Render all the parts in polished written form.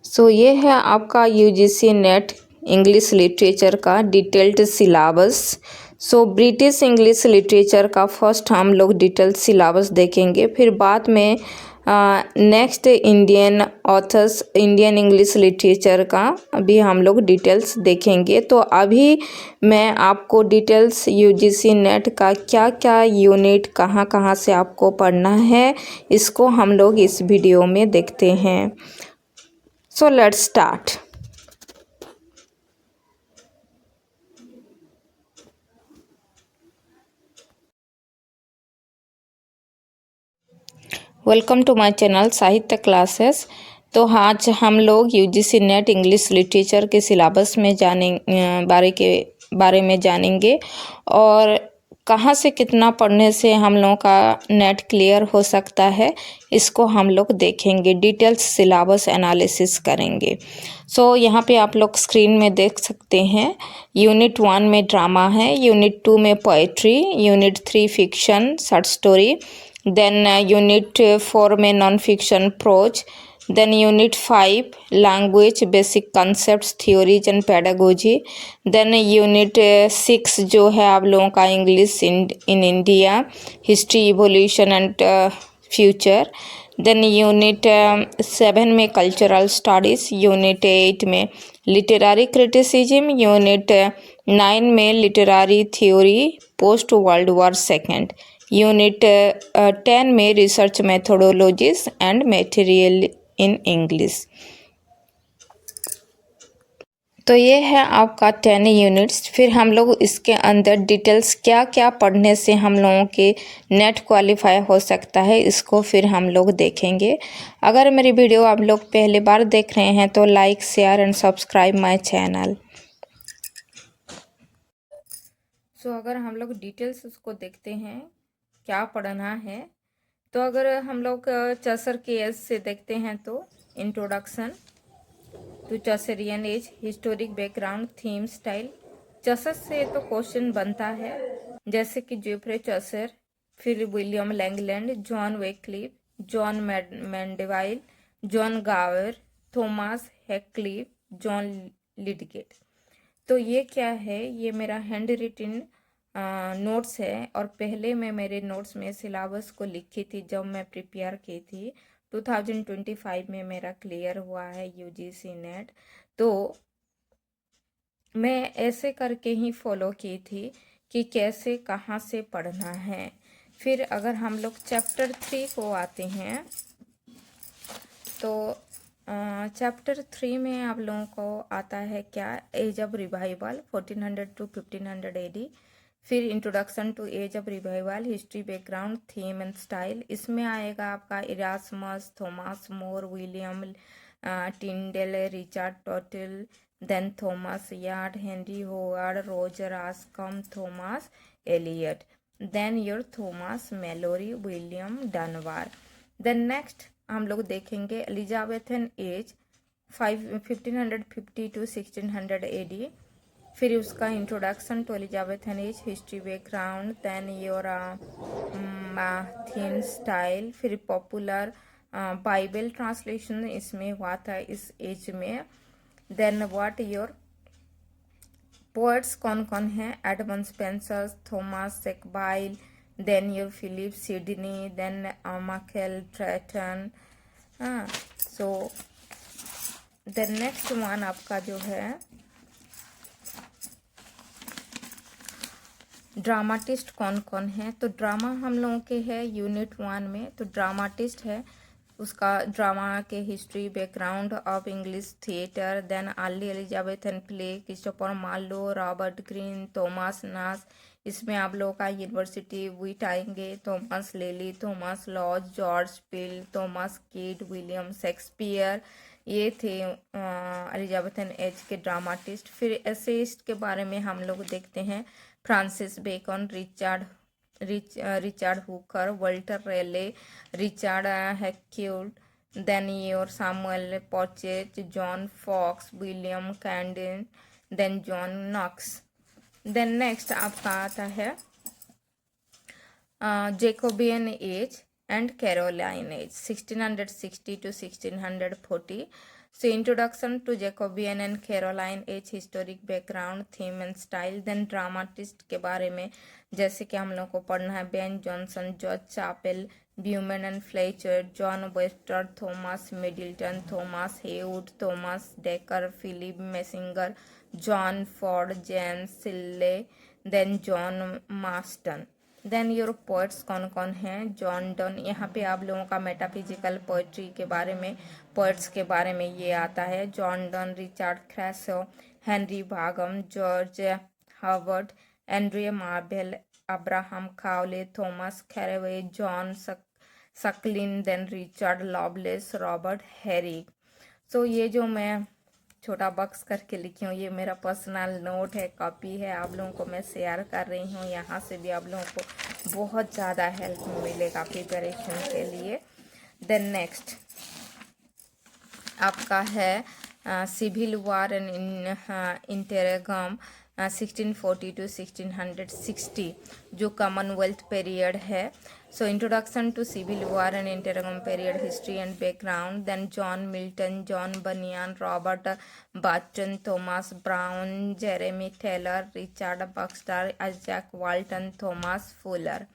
ये है आपका यूजीसी नेट इंग्लिश लिटरेचर का detailed syllabus. British English literature का फर्स्ट हम लोग डिटेल्ड सिलेबस देखेंगे, फिर बाद में next Indian authors Indian English literature का भी हम लोग डिटेल्स देखेंगे। तो अभी मैं आपको डिटेल्स यूजीसी नेट का क्या क्या यूनिट कहाँ कहाँ से आपको पढ़ना है, इसको हम लोग इस वीडियो में देखते हैं। Let's start. Welcome to my channel Sahitya classes. तो आज हम लोग यूजीसी नेट इंग्लिश लिटरेचर के सिलेबस में बारे में जानेंगे और कहाँ से कितना पढ़ने से हम लोगों का नेट क्लियर हो सकता है, इसको हम लोग देखेंगे, डिटेल्स सिलेबस एनालिसिस करेंगे। यहाँ पे आप लोग स्क्रीन में देख सकते हैं, यूनिट 1 में ड्रामा है, यूनिट 2 में poetry, unit 3 fiction short story, then unit 4 में non fiction prose, then unit 5 language basic concepts theories and pedagogy, then unit 6 जो है आप लोगों का English in India history evolution and future, then unit 7 में cultural studies, unit 8 में literary criticism, unit 9 में literary theory post world war second, unit 10 में research methodologies and material in English. तो ये है आपका 10 यूनिट्स। फिर हम लोग इसके अंदर डिटेल्स क्या क्या पढ़ने से हम लोगों के नेट क्वालिफाई हो सकता है, इसको फिर हम लोग देखेंगे। अगर मेरी वीडियो आप लोग पहली बार देख रहे हैं तो like share and subscribe my channel. अगर हम लोग डिटेल्स उसको देखते हैं क्या पढ़ना है, तो अगर हम लोग चसर के एज से देखते हैं तो introduction to Chaucerian age, historic background, theme, style. Chaucer से तो क्वेश्चन बनता है, जैसे कि जेफ्रे चसर, फिर William Langland, John Wycliffe, John Mandeville, John Gower, Thomas Hoccleve, John Lydgate. तो ये क्या है, ये मेरा हैंड रिटन नोट्स है और पहले मैं मेरे नोट्स में सिलेबस को लिखी थी जब मैं प्रिपेयर की थी। 2025 में मेरा क्लियर हुआ है यूजीसी नेट। तो मैं ऐसे करके ही फॉलो की थी कि कैसे कहाँ से पढ़ना है। फिर अगर हम लोग चैप्टर 3 को आते हैं तो चैप्टर 3 में आप लोगों को आता है क्या, age of revival 1400 to 1500 AD, फिर introduction to age of revival, history background, theme and style. इसमें आएगा आपका Erasmus, Thomas More, William Tyndale, Richard Tottel, then Thomas Wyatt, Henry Howard, Roger Ascham, Thomas Elyot, then your Thomas Malory, William Dunbar. Then next हम लोग देखेंगे Elizabethan age 1550 to 1600 AD, फिर उसका introduction to Elizabethan age, history background, then your theme style, फिर popular Bible translation इसमें हुआ था इस एज में, देन व्हाट योर पोएट्स कौन कौन हैं, Edmund Spenser, Thomas Sackville, then your Philip Sidney, then Michael Drayton. So the next one आपका जो है ड्रामाटिस्ट कौन कौन है। तो ड्रामा हम लोगों के है यूनिट 1 में, तो ड्रामाटिस्ट है उसका ड्रामा के history background of English theatre, then early Elizabethan play, Christopher Marlowe, Robert Greene, Thomas Nashe. इसमें आप लोगों का यूनिवर्सिटी विट आएंगे, Thomas Lyly, Thomas Lodge, George Peele, Thomas Kyd, William Shakespeare. ये थे एलिजाबेथन एज के ड्रामाटिस्ट। फिर एसेइस्ट के बारे में हम लोग देखते हैं, Francis Bacon, Richard Hooker, Walter Raleigh, Richard Hakluyt, then your Samuel पॉचेट, John Foxe, William Camden, then John Knox. Then next आपका आता है Jacobean age and Caroline age 1660 to 1640. So introduction to Jacobean and Caroline age, historic background, theme and style. Then dramatist के बारे में जैसे कि हम लोग को पढ़ना है Ben Jonson, George Chapman, Beaumont and Fletcher, John Webster, Thomas Middleton, Thomas Heywood, Thomas Dekker, Philip Massinger, John Ford, James Shirley, then John Marston. Then your poets कौन कौन हैं? John Donne. यहाँ पे आप लोगों का मेटाफिजिकल पोइट्री के बारे में, पोइट्स के बारे में ये आता है। John Donne, Richard Crashaw, Henry Vaughan, George Herbert, Andrew Marvell, Abraham Cowley, Thomas Carew, John Suckling, then Richard Lovelace, Robert Herrick. So ये जो मैं छोटा बॉक्स करके लिखी हूँ ये मेरा पर्सनल नोट है, कॉपी है, आप लोगों को मैं शेयर कर रही हूँ। यहाँ से भी आप लोगों को बहुत ज़्यादा हेल्प मिलेगा प्रिपरेशन के लिए। देन नेक्स्ट आपका है civil war and interregnum 1640 to 1660 जो कॉमनवेल्थ पीरियड है। So introduction to civil war and interregnum period, history and background. Then John Milton, John Bunyan, Robert Burton, Thomas Browne, Jeremy Taylor, Richard Baxter, Izaak Walton, Thomas Fuller.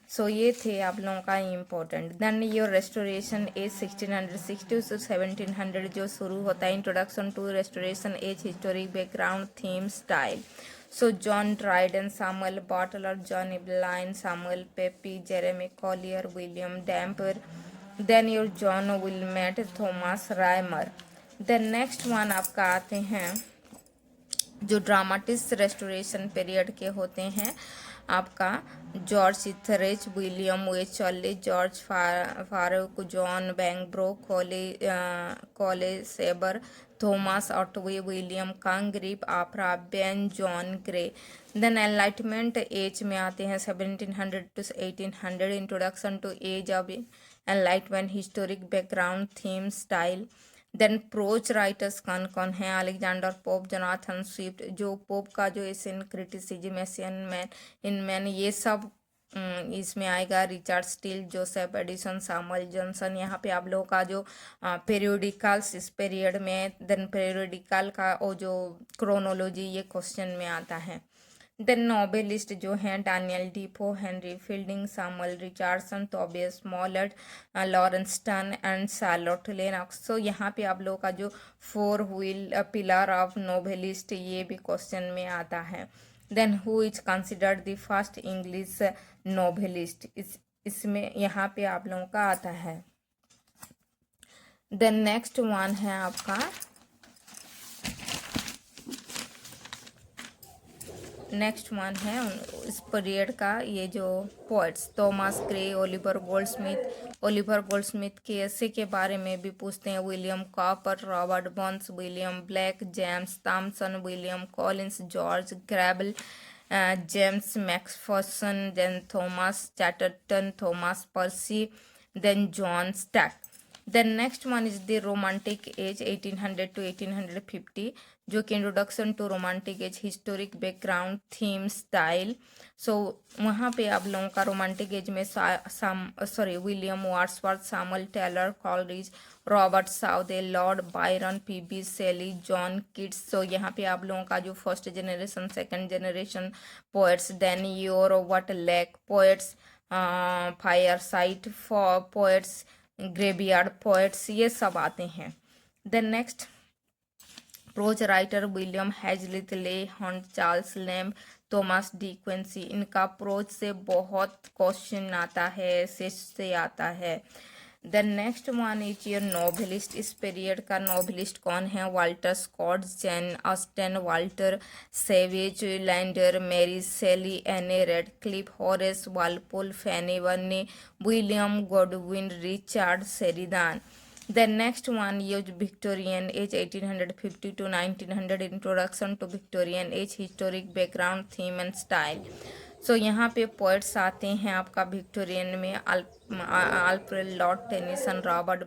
So ये थे आप लोगों का important. Then your restoration age 1660 to 1700 जो शुरू होता है। Introduction to restoration age, historic background, theme, style. So John Dryden, Samuel Butler, John Evelyn, Samuel Pepys, Jeremy Collier, William Dampier. Then your John Wilmot, Thomas Rymer. Then next one आपका आते हैं जो dramatist restoration period के होते हैं आपका George Etherege, William Wycherley, George Farquhar, John Vanbrugh, Colley Cibber, Thomas Otway, William Congreve, Aphra Behn, John Gay. Then enlightenment age में आते हैं 1700 to 1800। Introduction to age of enlightenment, historic background, theme, style. Then prose writers कौन कौन हैं? Alexander Pope, Jonathan Swift, जो Pope का जो essay on criticism, essay on man in man, ये सब इसमें आएगा। Richard Steele, Joseph Addison, Samuel Johnson. यहाँ पे आप लोगों का जो पीरियोडिकल्स इस पीरियड में, देन पीरियोडिकल का वो जो क्रोनोलॉजी ये क्वेश्चन में आता है। देन नोबेलिस्ट जो हैं Daniel Defoe, Henry Fielding, Samuel Richardson, Tobias Smollett, Laurence Sterne and Charlotte Lennox. So यहाँ पे आप लोगों का जो 4 व्हील पिलर ऑफ नोबेलिस्ट ये भी क्वेश्चन में आता है। Then who is considered the first English novelist, इसमें यहाँ पे आप लोगों का आता है। देन नेक्स्ट वन है आपका नेक्स्ट वन है इस पीरियड का ये जो poets, Thomas Gray, Oliver Goldsmith के ऐसे के बारे में भी पूछते हैं। William Cowper, Robert Burns, William Blake, James Thomson, William Collins, George Crabbe, James Macpherson, then Thomas Chatterton, Thomas Percy, then John Stack. Then next one is the romantic age 1800 to 1850 जो कि introduction to romantic age, historic background, theme, style. So वहाँ पे आप लोगों का romantic age में William Wordsworth, Samuel Taylor Coleridge, Robert Southey, Lord Byron, PB Shelley, John Keats. So यहाँ पे आप लोगों का जो first generation, second generation poets, then your what lake poets, fireside poets, graveyard poets, ये सब आते हैं। Then next prose writer William Hazlitt, Leigh Hunt, Charles Lamb, Thomas De Quincey. इनका प्रोज से बहुत क्वेश्चन आता है, से आता है। Then next one is your novelist. इस पीरियड का नोवेलिस्ट कौन है? Walter Scott, Jane Austen, Walter Savage, Landor, Mary Shelley, Anne Radcliffe, Horace Walpole, Fanny Burney, William Godwin, Richard Sheridan. Then next one is Victorian age 1850 to 1900, introduction to Victorian age, historic background, theme and style. सो यहाँ पे poets आते हैं आपका Victorian में, Alfred Lord Tennyson, Robert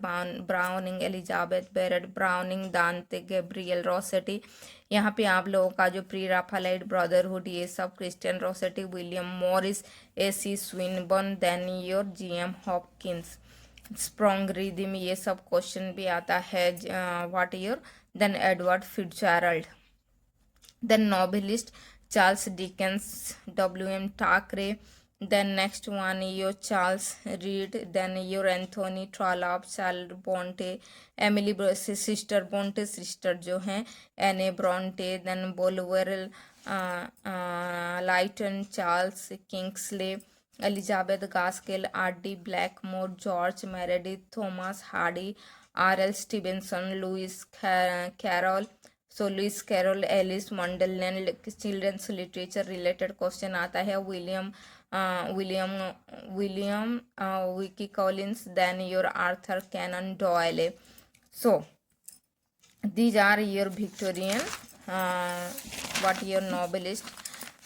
browning, Elizabeth बेरेट browning, दांते Gabriel Rossetti. यहाँ पे आप लोगों का जो प्री राफालाइट ब्रदरहुड, ये सब Christian Rossetti, William Morris, AC Swinburne, then your GM Hopkins, strong rhythm, ये सब क्वेश्चन भी आता है। What year, then Edward Fitzgerald, then novelist Charles Dickens, W.M. Thackeray, then next one your Charles Reed, then your Anthony Trollope, Charles Bronte, Emily sister Bronte sister जो हैं Anne Bronte, then Bulwer Lytton, Charles Kingsley, Elizabeth Gaskell, R.D. Blackmore, George Meredith, Thomas Hardy, R.L. Stevenson, Lewis Carroll, so Lewis Carroll, Alice Wonderland, children's literature related question आता है। William Wilkie Collins, then your Arthur Conan Doyle. So these are your Victorian, what your novelist.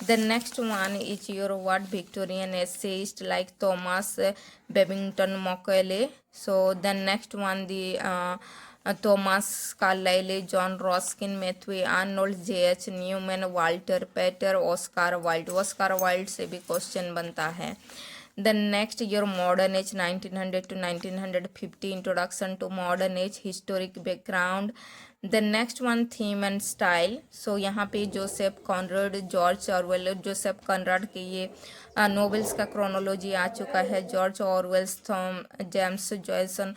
The next one is your what Victorian essayist like Thomas Babington Macaulay. So the next one the Thomas Carlyle, John Ruskin, Matthew Arnold, J.H. Newman, Walter Pater, Oscar Wilde. Oscar Wilde से भी question बनता है। Then next your modern age 1900 to 1950, introduction to modern age, historic background. The next one theme and style. So यहाँ पे Joseph Conrad, George Orwell, Joseph Conrad के ये novels का chronology आ चुका है। George Orwell's, James जॉयसन,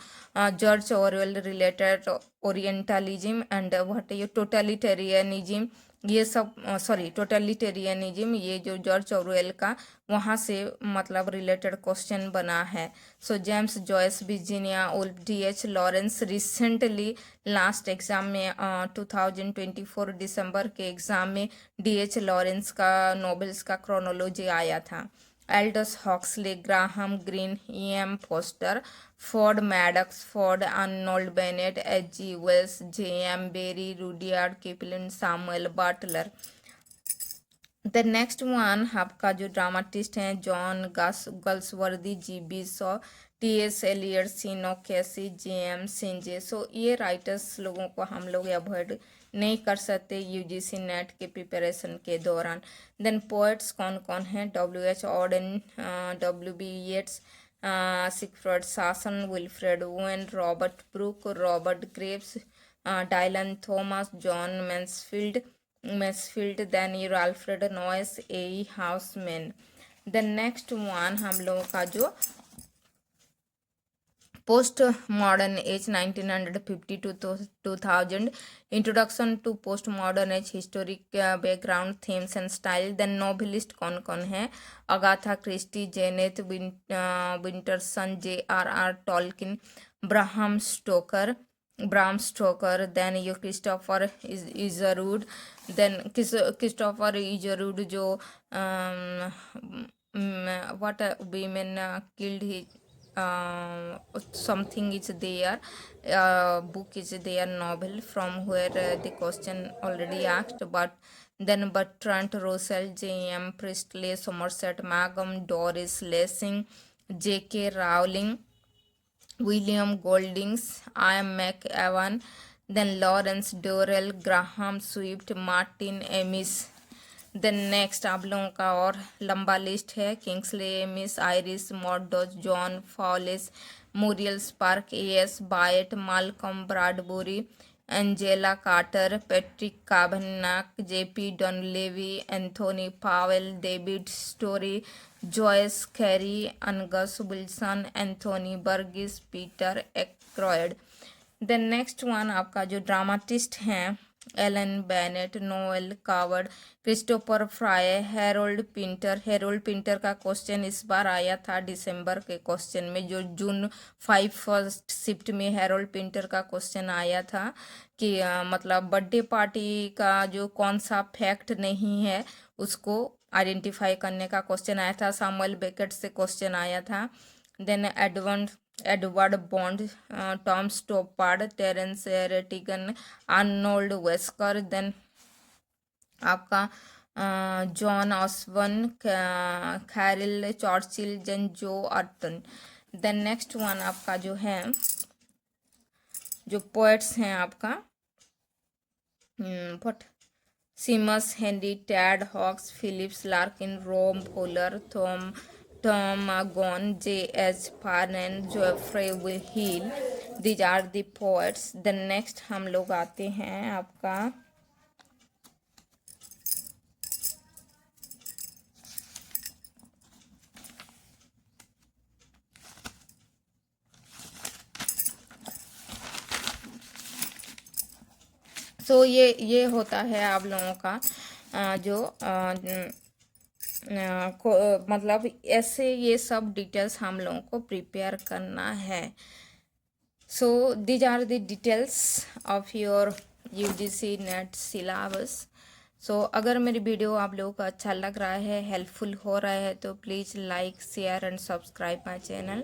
George Orwell related orientalism and what ये totalitarianism, ये सब सॉरी टोटलिटेरियनिज्म, ये जो जॉर्ज ऑरवेल का वहाँ से मतलब रिलेटेड क्वेश्चन बना है। So James Joyce, Virginia Woolf, डी.एच. लॉरेंस, रिसेंटली लास्ट एग्ज़ाम में 2024 दिसंबर के एग्ज़ाम में डी.एच. लॉरेंस का नोवेल्स का क्रोनोलॉजी आया था। Aldous Huxley, Graham Greene, E.M. Forster, Ford Madox, Ford, Arnold Bennett, H.G. Wells, J.M. Barrie, Rudyard Kipling, Samuel Butler. The next one आपका जो ड्रामाटिस्ट हैं John Galsworthy, G.B. Shaw, T.S. Eliot, Sean O'Casey, J.M. सिंजे। सो ये writers लोगों को हम लोग avoid नहीं कर सकते यूजीसी नेट के प्रिपरेशन के दौरान। देन पोएट्स कौन कौन हैं, W.H. Odean, W.B. Yeats, Siegfried Sassoon, Wilfred Owen, Robert Brooke, Robert Graves, Dylan Thomas, John Masefield, then your Alfred Noyes, A.E. Housman. Then next one हम लोगों का जो post modern age 1950 to 2000, introduction to post modern age, historic background, themes and style. Then novelist कौन कौन है, Agatha Christie, Jeanette Winterson, J.R.R. Tolkien, Bram Stoker, then your Christopher Isherwood, then Christopher Isherwood जो what women killed his something is there, book is there, novel from where the question already asked, but then Bertrand Russell, J.M. Priestley, Somerset Maugham, Doris Lessing, J.K. Rowling, William Goldings, I.M. McEwan, then Lawrence Durrell, Graham Swift, Martin Amis। Then next आप लोगों का और लंबा list है, Kingsley Amis, Iris Murdoch, John Fowles, Muriel Spark, A.S. Byatt, Malcolm Bradbury, Angela Carter, Patrick Kavanagh, J.P. Donleavy, Anthony Powell, David Storey, Joyce Cary, Angus Wilson, Anthony Burgess, Peter Ackroyd. Then next one आपका जो dramatist हैं, Alan Bennett, Noel Coward, Christopher Fry, Harold Pinter का question इस बार आया था दिसंबर के क्वेश्चन में, जो जून 5 फर्स्ट शिफ्ट में हेरोल्ड पिंटर का क्वेश्चन आया था कि मतलब बर्थडे पार्टी का जो कौन सा फैक्ट नहीं है उसको आइडेंटिफाई करने का क्वेश्चन आया था। सामुएल बेकेट से क्वेश्चन आया था। Then Edward Bond, Tom Stoppard, Terence Rattigan, Arnold Wesker. Then आपका जॉन ऑस्वन, कैरल चर्चिल, जन जो अर्टन। देन नेक्स्ट वन आपका जो है, जो पोएट्स हैं आपका, but Seamus, Henry, Ted Hughes, Philip Larkin, रोम पोलर, Tom Gunn, J.H. Parnan, Geoffrey Hill, these are the poets. Then next हम लोग आते हैं आपका सो ये होता है आप लोगों का जो मतलब ऐसे ये सब डिटेल्स हम लोगों को प्रिपेयर करना है। So these are the details of your UGC net syllabus. So अगर मेरी वीडियो आप लोगों को अच्छा लग रहा है, हेल्पफुल हो रहा है, तो please like share and subscribe my channel.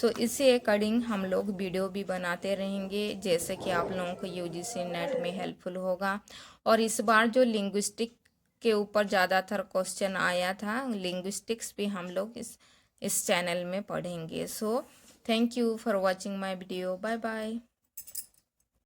So इसी अकॉर्डिंग हम लोग वीडियो भी बनाते रहेंगे, जैसे कि आप लोगों को UGC नेट में हेल्पफुल होगा। और इस बार जो लिंग्विस्टिक के ऊपर ज़्यादातर क्वेश्चन आया था, लिंग्विस्टिक्स भी हम लोग इस चैनल में पढ़ेंगे। So thank you for watching my video. Bye bye.